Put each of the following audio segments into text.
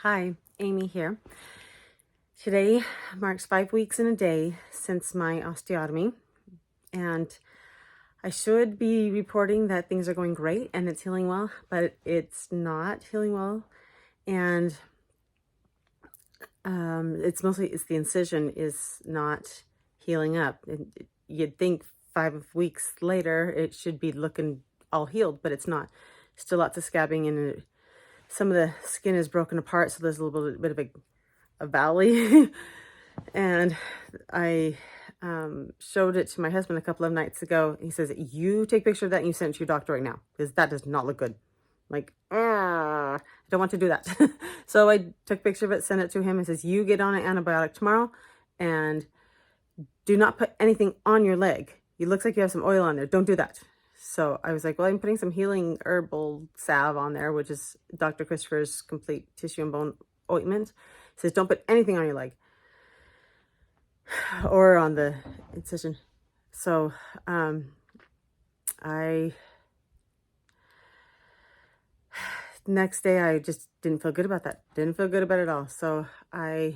Hi, Amy here. Today marks 5 weeks and a day since my osteotomy, and I should be reporting that things are going great and it's healing well, but it's not healing well. And it's the incision is not healing up. You'd think 5 weeks later it should be looking all healed, but it's not. Still lots of scabbing, and some of the skin is broken apart, so there's a little bit of a valley. And I showed it to my husband a couple of nights ago. He says, you take a picture of that and you send it to your doctor right now, because that does not look good. I'm like, I don't want to do that. So I took a picture of it, sent it to him, and says, you get on an antibiotic tomorrow and do not put anything on your leg. It looks like you have some oil on there. Don't do that. So I was like, well, I'm putting some healing herbal salve on there, which is Dr. Christopher's complete tissue and bone ointment. He says, don't put anything on your leg or on the incision. So next day I just didn't feel good about that. Didn't feel good about it at all. So I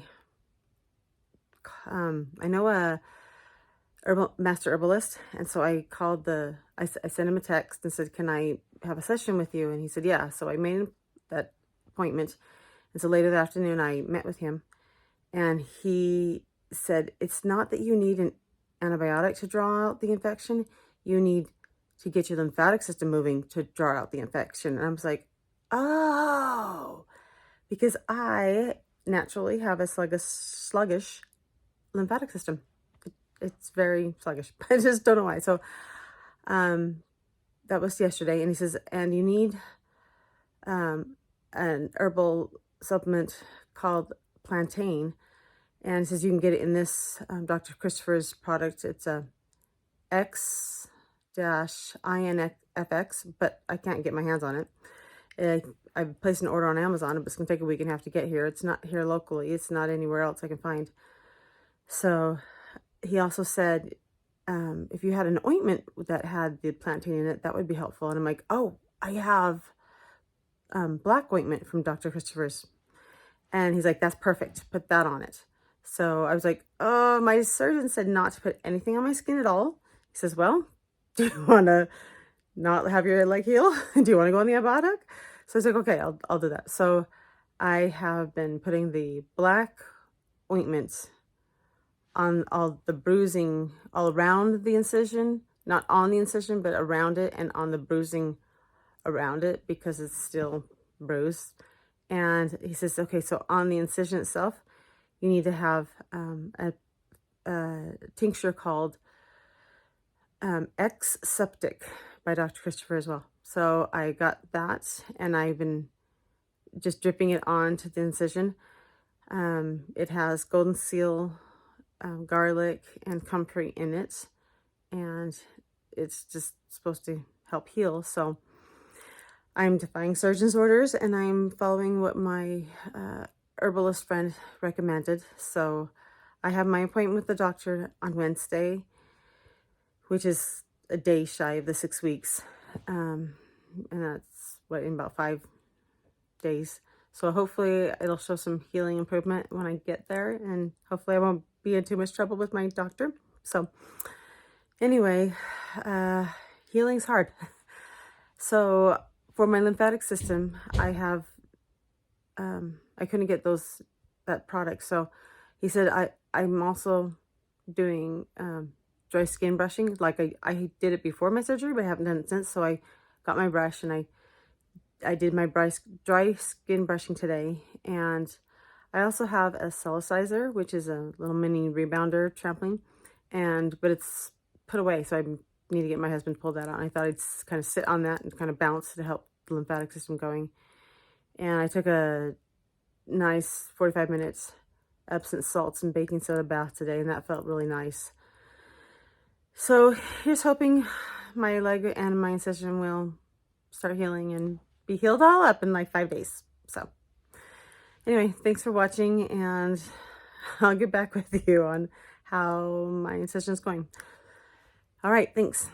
know a master herbalist, and so I called I sent him a text and said, can I have a session with you? And he said, yeah. So I made that appointment, and so later that afternoon I met with him, and he said, it's not that you need an antibiotic to draw out the infection. You need to get your lymphatic system moving to draw out the infection. And I was like, oh, because I naturally have a sluggish lymphatic system. It's very sluggish. I just don't know why. So that was yesterday. And he says, and you need an herbal supplement called plantain. And it says you can get it in this Dr. Christopher's product. It's a X-INFX, but I can't get my hands on it. I placed an order on Amazon, but it's going to take a week and a half to get here. It's not here locally. It's not anywhere else I can find. So he also said, if you had an ointment that had the plantain in it, that would be helpful. And I'm like, oh, I have black ointment from Dr. Christopher's. And he's like, that's perfect. Put that on it. So I was like, oh, my surgeon said not to put anything on my skin at all. He says, well, do you want to not have your leg heal? Do you want to go on the antibiotic? So I was like, okay, I'll do that. So I have been putting the black ointment on all the bruising all around the incision, not on the incision, but around it, and on the bruising around it, because it's still bruised. And he says, okay, so on the incision itself, you need to have a tincture called X-ceptic by Dr. Christopher as well. So I got that, and I've been just dripping it onto the incision. It has golden seal, garlic, and comfrey in it, and it's just supposed to help heal. So I'm defying surgeon's orders, and I'm following what my herbalist friend recommended. So I have my appointment with the doctor on Wednesday, which is a day shy of the 6 weeks. And that's in about 5 days. So hopefully it'll show some healing improvement when I get there, and hopefully I won't be in too much trouble with my doctor. So anyway, healing's hard. So for my lymphatic system, I have, I couldn't get that product. So he said, I'm also doing dry skin brushing. Like I did it before my surgery, but I haven't done it since. So I got my brush, and I did my dry skin brushing today. And I also have a Slenderiiz, which is a little mini rebounder trampoline, but it's put away. So I need to get my husband to pull that out. And I thought I'd kind of sit on that and kind of bounce to help the lymphatic system going. And I took a nice 45 minutes Epsom salts and baking soda bath today, and that felt really nice. So here's hoping my leg and my incision will start healing and be healed all up in like 5 days. So anyway, thanks for watching, and I'll get back with you on how my incision is going. All right, thanks.